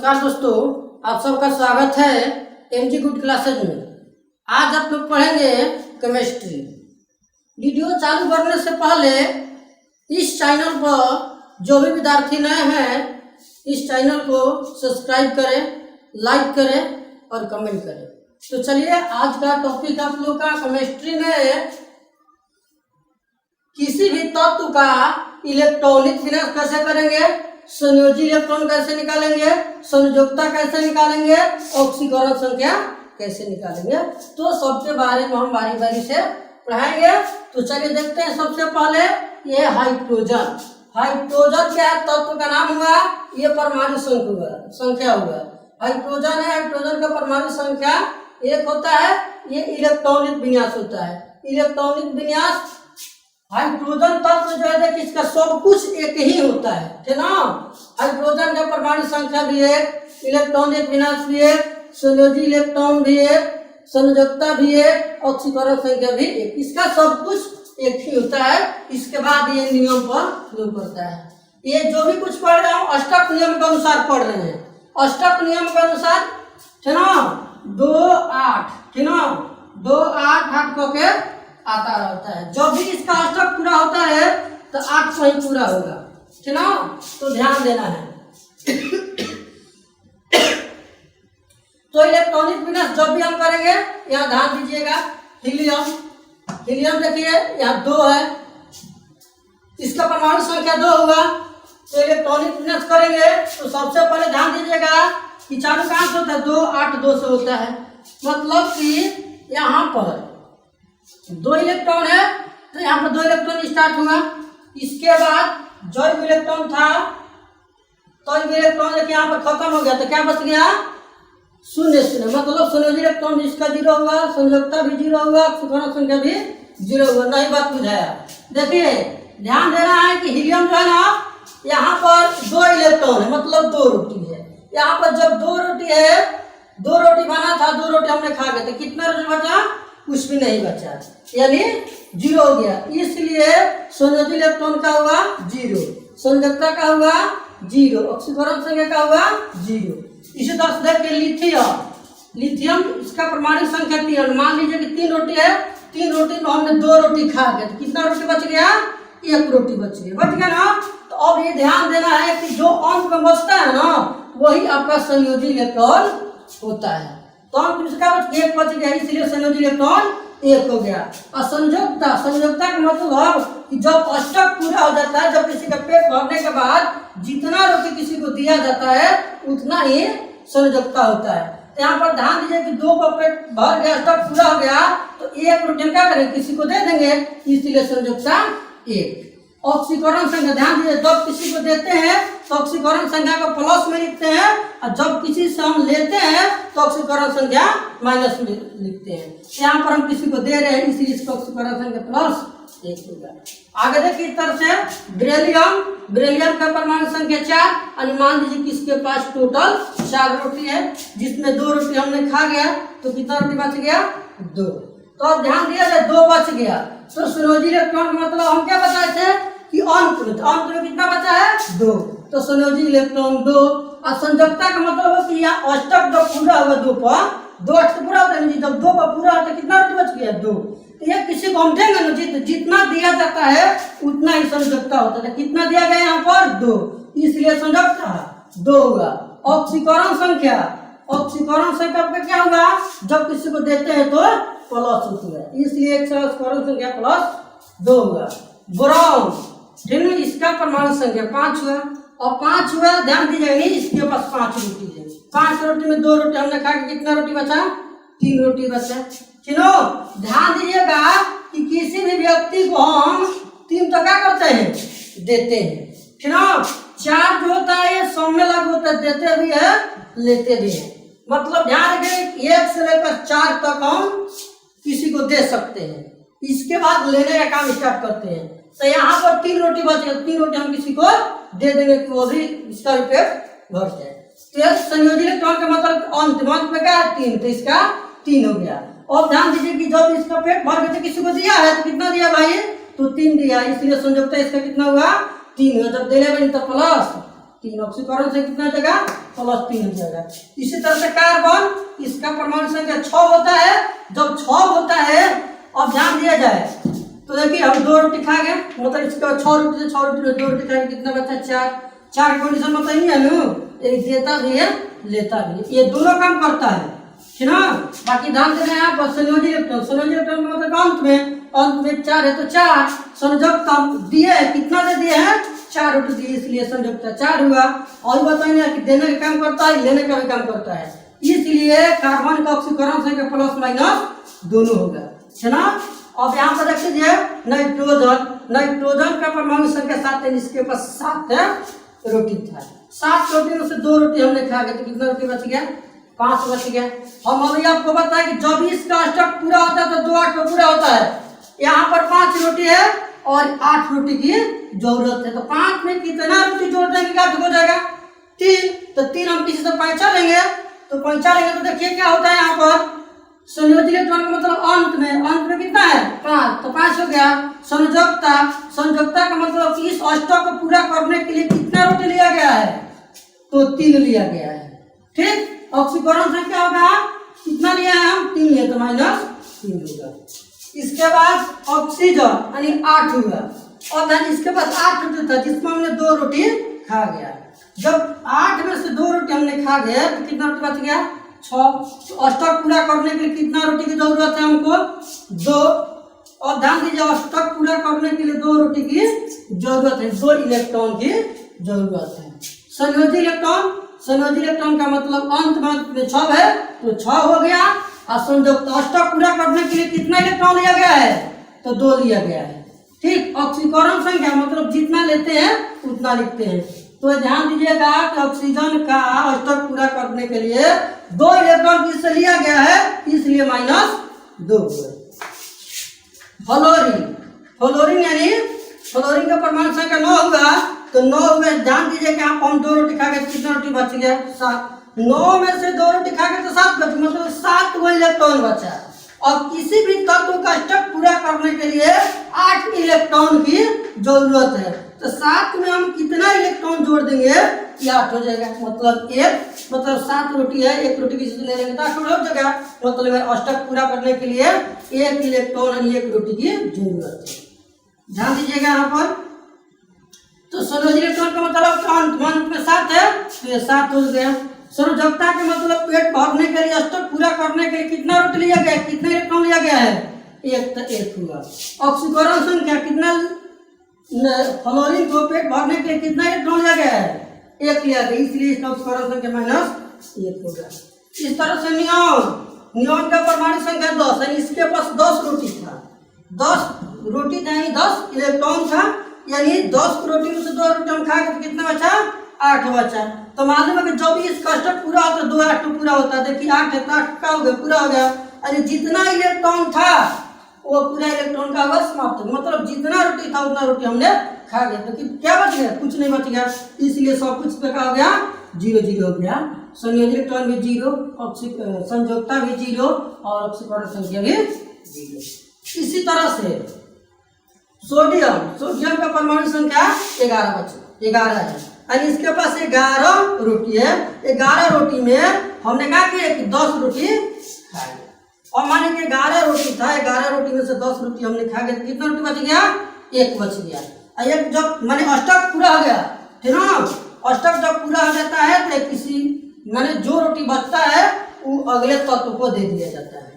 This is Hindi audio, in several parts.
नमस्कार दोस्तों, आप सबका स्वागत है एमजी गुड क्लासेज में। आज आप लोग पढ़ेंगे केमिस्ट्री। वीडियो चालू करने से पहले इस चैनल पर जो भी विद्यार्थी नए हैं इस चैनल को सब्सक्राइब करें, लाइक करें और कमेंट करें। तो चलिए, आज का टॉपिक आप लोग का केमिस्ट्री में किसी भी तत्व का इलेक्ट्रॉनिक विन्यास कैसे करेंगे, संयोजी इलेक्ट्रॉन कैसे निकालेंगे, संयोजकता कैसे निकालेंगे, ऑक्सीकरण संख्या कैसे निकालेंगे, तो सबके बारे में हम बारी बारी से पढ़ाएंगे। तो चलिए देखते हैं। सबसे पहले ये हाइड्रोजन। हाइड्रोजन क्या है? तत्व का नाम हुआ, ये परमाणु संख्या हुआ। हाइड्रोजन है, हाइड्रोजन का परमाणु संख्या 1 होता है। ये इलेक्ट्रॉनिक विन्यास होता है। इलेक्ट्रॉनिक विन्यास हाइड्रोजन तत्व जो है देखिए, इसका सब कुछ एक ही होता है ना। हाइड्रोजन का परमाणु संख्या भी एक, इलेक्ट्रॉनिक विन्यास भी एक, संयोजी इलेक्ट्रॉन भी एक, संयोजकता भी एक, ऑक्सीकरण संख्या भी एक। इसका सब कुछ एक ही होता है। इसके बाद ये नियम पर फ्लो करता है। ये जो भी कुछ पढ़ रहा हूँ अष्टक नियम के अनुसार पढ़ रहे हैं। अष्टक नियम के अनुसार है ना, 2 8 है ना, 2 8 8 को के आता रहता है। जब भी इसका अष्टक पूरा होता है तो 8 से ही पूरा होगा, है ना। तो ध्यान देना है। तो इलेक्ट्रॉनिक विन्यास जब भी हम करेंगे, यहाँ ध्यान दीजिएगा। हीलियम, हीलियम देखिए यहाँ 2 है, इसका परमाणु संख्या 2 होगा। तो इलेक्ट्रॉनिक विन्यास करेंगे तो सबसे पहले ध्यान दीजिएगा कि चालू कहाँ से होता है, 2 8 2 से होता है। मतलब कि यहाँ पर 2 इलेक्ट्रॉन है तो यहाँ पर 2 इलेक्ट्रॉन स्टार्ट हुआ। इसके बाद जो इलेक्ट्रॉन था तो इलेक्ट्रॉन देखिए यहाँ पर खत्म हो गया, तो क्या बच गया? 0 0। मतलब संयोजी इलेक्ट्रॉन इसका 0 हुआ, संयोजकता भी 0 हुआ, ऑक्सीकरण संख्या भी 0 हुआ। नहीं बात बुझाया? देखिए ध्यान देना है कि हीलियम जो है ना, यहाँ पर 2 इलेक्ट्रॉन है, मतलब 2 रोटी है। यहाँ पर जब 2 रोटी है, 2 रोटी बना था, 2 रोटी हमने खा गए, तो कितना रोटी बचा? कुछ भी नहीं बचा, यानी 0 हो गया। इसलिए संयोजी इलेक्ट्रॉन का हुआ 0, संयोजकता का हुआ 0, ऑक्सीकरण संख्या का हुआ 0। इसी तरह से देखिए लिथियम, लिथियम इसका परमाणु संख्या 3। मान लीजिए कि 3 रोटी है, 3 रोटी में हमने 2 रोटी खा गए, तो कितना रोटी बच गया? 1 रोटी बच गया ना। तो अब ये ध्यान देना है कि जो अंक में बचता है ना, वही आपका संयोजी इलेक्ट्रॉन होता है। तो अंक इसका 1 बच गया, इसलिए संयोजी इलेक्ट्रॉन 1 हो गया। और संयोजकता, संयोजकता का मतलब कि जब अष्टक पूरा हो जाता है, जब किसी का पेट भरने के बाद जितना रोटी किसी को दिया जाता है उतना ही संयोजकता होता है। तो यहाँ पर ध्यान दीजिए कि 2 का पेट भर गया, अष्टक पूरा हो गया, तो 1 रोटी क्या करेंगे? किसी को दे देंगे, इसलिए संयोजकता 1। ऑक्सीकरण संख्या ध्यान दीजिए, जब किसी को देते हैं तो ऑक्सीकरण संख्या को प्लस में लिखते हैं, और जब किसी से हम लेते हैं तो ऑक्सीकरण संख्या माइनस में लिखते हैं। यहाँ पर हम किसी को दे रहे हैं, इसलिए इसका ऑक्सीकरण संख्या +1 होगा। आगे देखिए इस तरह से बेरिलियम, बेरिलियम का परमाणु संख्या 4। अनुमान दीजिए कि इसके पास टोटल 4 रोटी है, जिसमें 2 रोटी हमने खा गया, तो कितना रोटी बच गया? 2। तो अब ध्यान दिया जाए 2 बच गया, तो संयोजी इलेक्ट्रॉन का मतलब हम क्या बताए थे कि अंत में कितना बचा है? 2। तो संयोजी इलेक्ट्रॉन 2। और संयोजकता का मतलब है कि यहाँ अष्टक जब पूरा होगा 2 पर, 2 अष्टक पूरा होता है, जब 2 पर पूरा होता है कितना रोटी बच गया? 2। तो ये किसी को हम देंगे ना, जितना दिया जाता है उतना ही संयोजकता होता है। कितना दिया गया यहाँ पर? 2, इसलिए संयोजकता 2 हुआ। ऑक्सीकरण संख्या, ऑक्सीकरण संख्या का क्या हुआ? जब किसी को देते हैं तो प्लस होती है, इसलिए ऑक्सीकरण संख्या +2 हुआ। बोरॉन, इसका परमाणु संख्या 5 हुआ, और 5 हुआ, ध्यान दीजिएगा, नहीं इसके पास 5 रोटी है। 5 रोटी में 2 रोटी हमने खा के कितना रोटी बचा? 3 रोटी बचा। चलो ध्यान दीजिएगा कि किसी भी व्यक्ति को हम 3 तो क्या करते हैं? देते हैं, ठीक ना। 4 जो होता है ये सब में लागू होता है, देते भी है लेते भी है। मतलब ध्यान रखें 1 से लेकर 4 तक हम किसी को दे सकते हैं, इसके बाद लेने का काम स्टार्ट करते हैं। तो यहाँ पर 3 रोटी बच गई, 3 रोटी हम किसी को दे देंगे कि वो भी इसका पेट भर जाए। तो संयोजी इलेक्ट्रॉन का मतलब अंत में क्या है? 3, तो इसका 3 हो गया। और ध्यान दीजिए कि जब इसका पेट भर गया किसी को दिया है तो कितना दिया भाई? तो 3 दिया, इसलिए संयोजकता इसका कितना हुआ? 3 हुआ। जब देने में तो +3, ऑक्सीकरण से कितना जगह? +3 हो जाएगा। इसी तरह से कार्बन, इसका परमाणु संख्या 6 होता है। जब 6 होता है, अब ध्यान दिया जाए तो देखिए हम 2 रोटी खा गए, मतलब इसके बाद 6 रोटी से 6 रोटी 2 रोटी खा गए, कितना बचा? 4। 4 कंडीशन मतलब नहीं है ना, एक देता भी है लेता भी है, ये दोनों काम करता है, ठीक ना। बाकी ध्यान देना है आप संयोजी इलेक्ट्रॉन, संयोजी इलेक्ट्रॉन मतलब अंत में 4 है तो 4 संयोजकता दिए है, कितना दे दिए हैं? 4 रोटी दिए, इसलिए संयोजकता 4 हुआ। और बताइए कि देने का काम करता है, लेने का भी काम करता है, इसलिए कार्बन का ऑक्सीकरण संख्या प्लस माइनस दोनों होगा, है ना। अब यहाँ पर देख लीजिए नाइट्रोजन, नाइट्रोजन का परमाणु संख्या 7 है, इसके पास 7 है रोटी था। 7 रोटी में से 2 रोटी हमने खा गए तो कितना रोटी बच गया? 5 बच गया। हम अभी आपको बताया कि जब इसका अष्टक पूरा होता है तो 2 8 पूरा होता है। यहाँ पर 5 रोटी है और 8 रोटी की जरूरत है, तो 5 में कितना रोटी जोड़ देंगे क्या हो जाएगा? 3। तो 3 हम किसी से पैंचा लेंगे, तो पैंचा लेंगे तो देखिए क्या होता है यहाँ पर संयोजी इलेक्ट्रॉन का मतलब अंत में कितना है? 5, तो 5 हो गया। संयोजकता, संयोजकता का मतलब इस अष्टक को पूरा करने के लिए कितना रोटी लिया गया है? तो 3 लिया गया है, ठीक। ऑक्सीकरण संख्या होगा कितना लिया है हम? 3 लिया, तो -3 होगा। इसके बाद ऑक्सीजन यानी 8 हुआ, और then इसके बाद 8 रोटी था जिसमें हमने 2 रोटी खा गया। जब 8 में से 2 रोटी हमने खा गए तो कितना रोटी बच गया? 6। तो अष्टक पूरा करने के लिए कितना रोटी की जरूरत है हमको? 2। और ध्यान दीजिए अष्टक पूरा करने के लिए 2 रोटी की जरूरत है, 2 इलेक्ट्रॉन की जरूरत है। संयोजी इलेक्ट्रॉन, संयोजी इलेक्ट्रॉन का मतलब अंत में 6 है तो 6 हो गया। और संयोजक अष्टक पूरा करने के लिए कितना इलेक्ट्रॉन लिया गया है? तो 2 लिया गया है, ठीक। ऑक्सीकरण संख्या मतलब जितना लेते हैं उतना लिखते हैं, तो ध्यान दीजिएगा कि ऑक्सीजन का अष्टक पूरा करने के लिए 2 इलेक्ट्रॉन किससे लिया गया है, इसलिए -2 हुआ। फ्लोरीन, फ्लोरीन यानी फ्लोरीन का परमाणु संख्या 9 होगा, तो 9 हुआ। ध्यान दीजिए कि आप हम 2 रोटी खा गए, कितना रोटी बच गया? 7। 9 में से 2 रोटी खा गए तो 7 बच, मतलब 7 वो इलेक्ट्रॉन बचा। और किसी भी तत्व का अष्टक पूरा करने के लिए 8 इलेक्ट्रॉन की जरूरत है, तो 7 में हम कितना इलेक्ट्रॉन जोड़ देंगे? ये 8 हो जाएगा, मतलब 1, मतलब 7 रोटी है, 1 रोटी किसी से ले लेंगे तो 8 हो जाएगा, मतलब अष्टक पूरा करने के लिए 1 इलेक्ट्रॉन यानी 1 रोटी की जरूरत है। ध्यान दीजिएगा यहाँ पर, तो संयोजी इलेक्ट्रॉन का मतलब अंत में 7 है तो ये 7 हो गया। संयोजकता के मतलब पेट भरने के लिए अष्टक पूरा करने के लिए कितना रोटी लिया गया? कितना इलेक्ट्रॉन लिया गया है? 1, तो 1 हुआ। ऑक्सीकरण संख्या कितना? फ्लोरीन को पेट भरने के लिए कितना इलेक्ट्रॉन लिया गया है? 1 लिया गया, इसलिए इसका ऑक्सीकरण संख्या -1 होगा। इस तरह से नियॉन, नियॉन का परमाणु संख्या 10 है, इसके पास 10 रोटी था, 10 रोटी था यानी 10 इलेक्ट्रॉन था, यानी 10 रोटी में से 2 रोटी हम खा गए तो कितना बचा? 8 बचा। तो मालूम है कि जब भी इसका अष्टक पूरा होता है 2 8 पूरा होता है, देखिए 8 है तो 8 का हो गया, पूरा हो गया। अरे जितना इलेक्ट्रॉन था वो पूरा इलेक्ट्रॉन का होगा समाप्त, मतलब जितना रोटी था उतना रोटी हमने खा गया, तो क्या बच गया? कुछ नहीं बच गया, इसलिए सब कुछ पे क्या हो गया? 0 0 हो गया। संयोजी इलेक्ट्रॉन भी 0, संयोजकता भी 0 और ऑक्सीकरण संख्या भी 0। इसी तरह से सोडियम, सोडियम का परमाणु संख्या 11 है, और इसके पास 11 रोटी है। 11 रोटी में हमने कहा कि 10 रोटी खाई, और माने कि 11 रोटी था, 11 रोटी में से 10 रोटी हमने खा गए तो कितना रोटी बच गया? 1 बच गया। एक जब माने अष्टक पूरा हो गया, ठीक ना, अष्टक जब पूरा हो जाता है तो किसी माने जो रोटी बचता है वो अगले तत्व को दे दिया जाता है।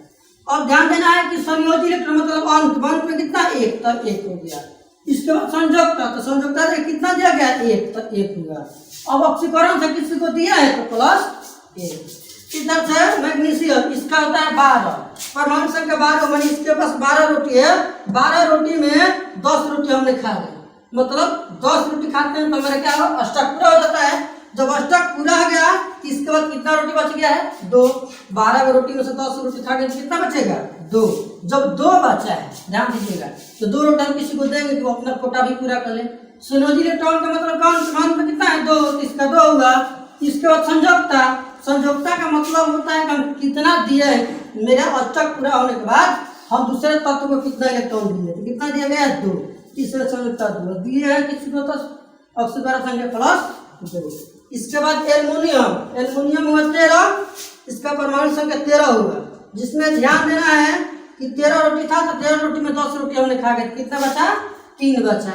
और ध्यान देना है कि संयोजी इलेक्ट्रॉन मतलब अंत में कितना? 1, तो 1 हो गया। इसके बाद संयोजकता, तो संयोजकता से कितना दिया गया? 1, तो 1 हुआ। अब ऑक्सीकरण से किसी को दिया है तो +1। इधर से मैग्नीशियम, इसका होता है 12, परमाणु संख्या 12, मानी इसके पास 12 रोटी है, 12 रोटी में 10 रोटी हमने खा गए, मतलब 10 रोटी खाते हैं तो हमारा क्या होगा? अष्टक पूरा हो जाता है। जब अष्टक पूरा हो गया इसके बाद कितना रोटी बच गया है? 2। 12 रोटी में से 10 रोटी खा गए तो कितना बचेगा? 2। जब 2 बचा है, ध्यान दीजिएगा, तो 2 रोटी हम किसी को देंगे कि वो अपना कोटा भी पूरा कर ले। संयोजी इलेक्ट्रॉन का मतलब कौन में कितना है? 2, इसका 2 हुआ। इसके बाद संयोजकता, संयोजकता का मतलब होता है कि हम कितना दिए हैं, मेरा अष्टक पूरा होने के बाद हम दूसरे तत्व को कितना इलेक्ट्रॉन दिए, तो कितना दिया गया है? 2। तीसरे संयोजकता 2 दिए है किसी को, तो ऑक्सीकरण संख्या +2। इसके बाद एल्युमिनियम, एल्युमिनियम हुआ 13, इसका परमाणु संख्या 13 हुआ, जिसमें ध्यान देना है कि 13 रोटी था तो 13 रोटी में 10 रोटी हमने खा गए, कितना बचा? 3 बचा।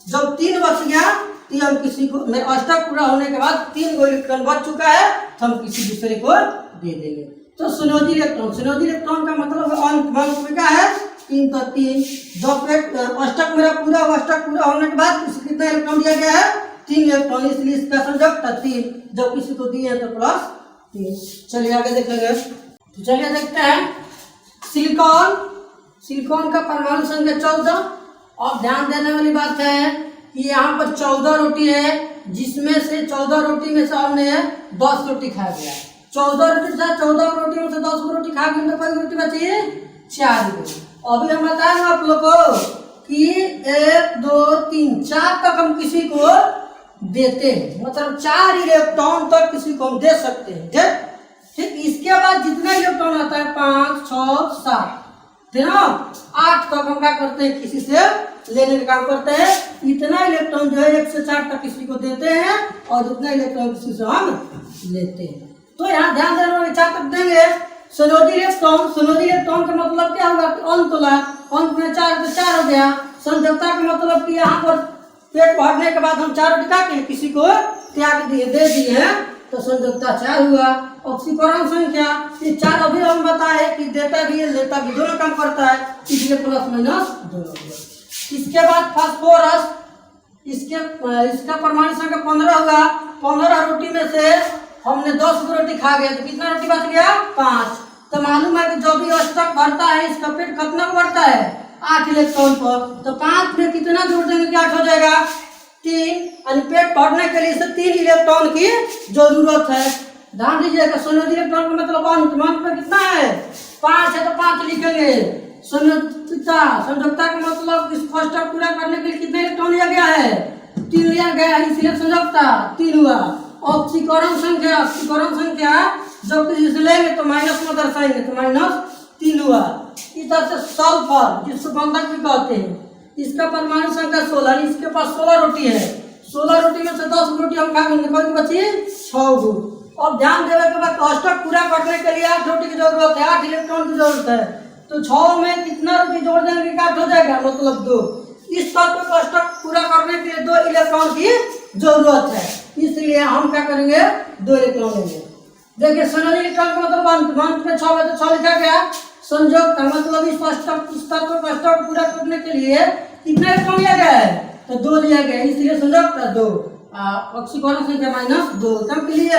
जब 3 बच गया तो हम किसी को अष्टक पूरा होने के बाद 3 गो इलेक्ट्रॉन बच चुका है तो हम किसी दूसरे को दे देंगे। तो संयोजी इलेक्ट्रॉन, संयोजी इलेक्ट्रॉन का मतलब अंक में क्या है? 3 तो 3। जब अष्टक मेरा पूरा हुआ, अष्टक पूरा होने के बाद इसे कितना इलेक्ट्रॉन दिया गया है? 3 इलेक्ट्रॉन, इसलिए इसका संयोजकता 3। जब किसी को दिए तो +3। चलिए आगे देखेंगे। तो चलिए देखते हैं सिलिकॉन। सिलिकॉन का परमाणु संख्या 14। और ध्यान देने वाली बात है कि यहाँ पर 14 रोटी है, जिसमें से 14 रोटी में से हमने 10 रोटी खा गया। 14 रोटी था, 14 रोटी में से 10 रोटी खा गए तो कोई रोटी बची है? 4 गो। अभी हम बताएं आप लोग को कि 1 2 3 4 तक हम किसी को देते हैं, मतलब 4 इलेक्ट्रॉन तक किसी को हम दे सकते हैं। ठीक, इसके बाद जितना इलेक्ट्रॉन आता है 5 6 7 है ना, 8 तक हम क्या करते हैं? किसी से लेने का काम करते हैं। इतना इलेक्ट्रॉन जो है 1 से 4 तक किसी को देते हैं और उतना इलेक्ट्रॉन किसी से हम लेते हैं। तो यहाँ ध्यान देना, 4 तक देंगे। संयोजी इलेक्ट्रॉन, संयोजी इलेक्ट्रॉन का मतलब क्या होगा? अंत ला, अंत में 4 तो 4 हो गया। संयोजकता का मतलब कि यहाँ पर पेट भरने के बाद हम 4 रोटी खा के किसी को त्याग दिए, दे दिए हैं, तो संयोजकता 4 हुआ। ऑक्सीकरण संख्या, ये 4 अभी हम बताए कि देता भी है लेता भी, दोनों काम करता है, इसलिए +- दोनों। इसके बाद फास्फोरस, इसका परमाणु संख्या 15 हुआ। 15 रोटी में से हमने 10 रोटी खा गए तो कितना रोटी बच गया? 5। तो मालूम है कि जो भी अष्टक भरता है इसका पेट कितना बढ़ता है? 8 इलेक्ट्रॉन पर। तो 5 में कितना जोड़ देंगे कि 8 हो जाएगा? 3। यानी पेट भरने के लिए 3 इलेक्ट्रॉन की जरूरत है। ध्यान दीजिएगा, संयोजी इलेक्ट्रॉन का मतलब अंत में कितना है? 5 है तो 5 लिखेंगे। संयोजकता का मतलब इस अष्टक पूरा करने के लिए कितने इलेक्ट्रॉन लिया गया है? 3 लिया गया है, इसलिए संयोजकता 3 हुआ। ऑक्सीकरण संख्या, ऑक्सीकरण संख्या जब किसी से लेंगे तो माइनस में दर्शाएंगे तो -3 हुआ। इस तरह से सल्फर, जिसको बंधक भी कहते हैं, इसका परमाणु संख्या 16, इसके पास 16 रोटी है। 16 रोटी में से 10 रोटी हम खा गए, कोई बची 6 गो। अब ध्यान देने के बाद अष्टक पूरा करने के लिए 8 रोटी की जरूरत है, 8 इलेक्ट्रॉन की जरूरत है। तो 6 में कितना रोटी जोड़ देंगे? 8 हो जाएगा, मतलब 2। इस तत्व को अष्टक पूरा करने के लिए 2 इलेक्ट्रॉन की जरूरत है, इसलिए हम क्या करेंगे? 2 इलेक्ट्रॉन लेंगे। देखिए संयोजी इलेक्ट्रॉन का मतलब अंत में 6 में तो 6 लिखा गया। संयोग का मतलब इस तत्व को अष्टक पूरा करने के लिए कितना इलेक्ट्रॉन लिया गया है? तो 2 लिया गया, इसलिए संयोग का 2। ऑक्सीकरण संख्या -2। कब के लिए?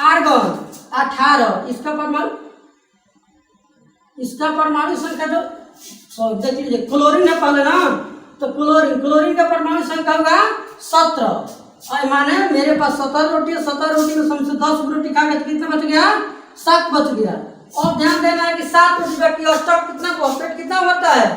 आर्गन 18, इसका परमाणु संख्या जो देख लीजिए, क्लोरीन है पहले ना, तो क्लोरीन का परमाणु संख्या होगा 17। माने मेरे पास 17 रोटी है, 17 रोटी में हमसे 10 रोटी खा गए तो कितना बच गया? 7 बच गया। और ध्यान देना है कि 7 रोटी का अष्टक कितना बढ़ता है?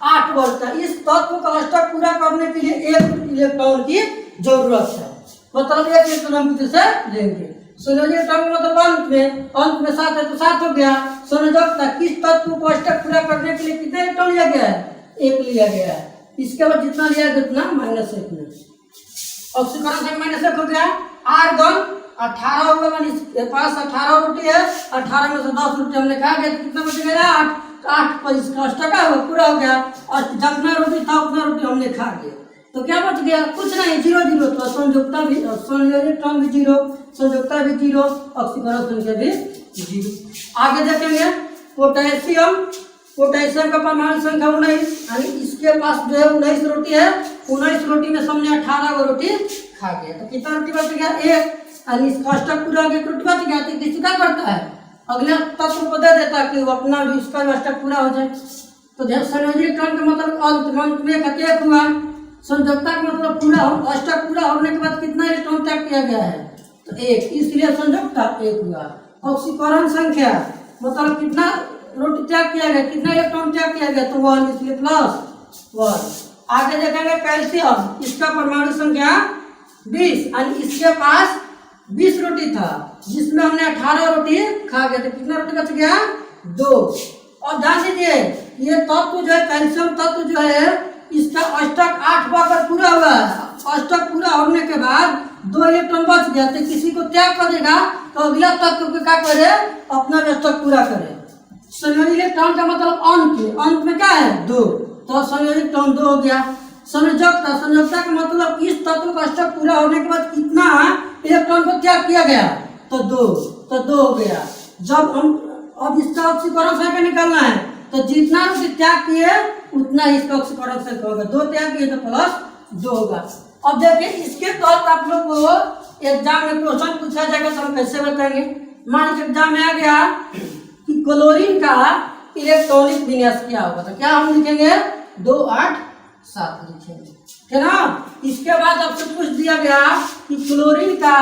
8 बढ़ता है। इस तत्व का अष्टक पूरा करने के लिए 1 इलेक्ट्रॉन की जरूरत है, मतलब 1 इलेक्ट्रॉन हम किसी से लेंगे। संयोजी इलेक्ट्रॉन का मतलब अंत में 7 है तो 7 हो गया। संयोजकता, किस तत्व को अष्टक पूरा करने के लिए कितना इलेक्ट्रॉन लिया गया है? 1 लिया गया है। इसके बाद जितना लिया गया उतना -1 में। ऑक्सीकरण संख्या -1 हो गया। आर्गन 18 होगा, मान इसके पास 18 रोटी है, 18 में से 10 रोटी हमने खा गया तो कितना बच गया? 8। 8 पर इसका अष्टक पूरा हो गया और जितना रोटी था उतना रोटी हमने खा गया तो क्या बच गया? कुछ नहीं, 0 0। तो संयोजकता भी, इलेक्ट्रॉन भी 0, संयोजकता भी 0, ऑक्सीकरण संख्या भी 0। आगे देखेंगे पोटेशियम। पोटेशियम का परमाणु संख्या 19, यानी इसके पास जो है 19 रोटी है। 19 रोटी में हमने 18 गो रोटी खा गया तो कितना रोटी बच गया? 1। यानी इसका अष्टक पूरा हो गया, रोटी बच गया तो किसी का करता है? अगले तत्व को दे देता कि वो अपना भी उसका अष्टक पूरा हो जाए। तो संयोजी इलेक्ट्रॉन का मतलब अंत में 1 हुआ। संयोजकता का मतलब पूरा अष्टक पूरा होने के बाद कितना इलेक्ट्रॉन त्याग किया गया है? तो 1, इसलिए संयोजकता 1 हुआ। ऑक्सीकरण संख्या मतलब कितना रोटी त्याग किया गया, कितना इलेक्ट्रॉन त्याग किया गया? तो 1, इसलिए +1। आगे देखेंगे कैल्शियम, इसका परमाणु संख्या 20, यानी इसके पास 20 रोटी था, जिसमें हमने 18 रोटी खा गए तो कितना रोटी बच गया? 2। और ध्यान दीजिए, ये तत्व जो है कैल्शियम तत्व जो है इसका अष्टक 8 बार पूरा हुआ है। अष्टक पूरा होने के बाद 2 इलेक्ट्रॉन बच गया तो किसी को त्याग कर देगा तो अगला तत्व को क्या करे, अपना व्यस्तक पूरा करे। संयोजी इलेक्ट्रॉन का मतलब अंत में क्या है 2, तो संयोजी इलेक्ट्रॉन 2 हो गया। संयोजकता का मतलब इस तत्व का स्टेप पूरा होने के बाद कितना इलेक्ट्रॉन को त्याग किया गया तो 2 हो गया। जब हम अब इसका ऑक्सीकरण संख्या निकालना है तो जितना रूप त्याग किए उतना इसका ऑक्सीकरण संख्या होगा, 2 त्याग किए तो +2 होगा। अब देखिए इसके तहत आप लोग को एग्जाम में क्वेश्चन पूछा जाएगा तो हम कैसे बताएंगे। मान लीजिए एग्जाम में आ गया कि क्लोरीन का इलेक्ट्रॉनिक विन्यास क्या होगा तो क्या हम लिखेंगे 2 8 7 लिखेंगे, है ना। इसके बाद आपसे पूछ दिया गया कि क्लोरीन का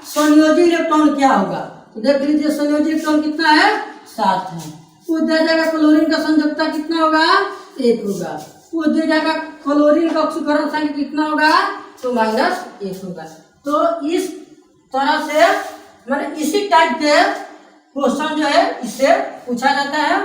संयोजी इलेक्ट्रॉन क्या होगा तो देख लीजिए संयोजी इलेक्ट्रॉन कितना है 7 है। वो दे जाएगा क्लोरीन का संयोजकता कितना होगा 1 होगा। वो दे जाएगा क्लोरीन का ऑक्सीकरण संख्या कितना होगा तो -1 होगा। तो इस तरह से मतलब इसी टाइप के क्वेश्चन जो है इससे पूछा जाता है।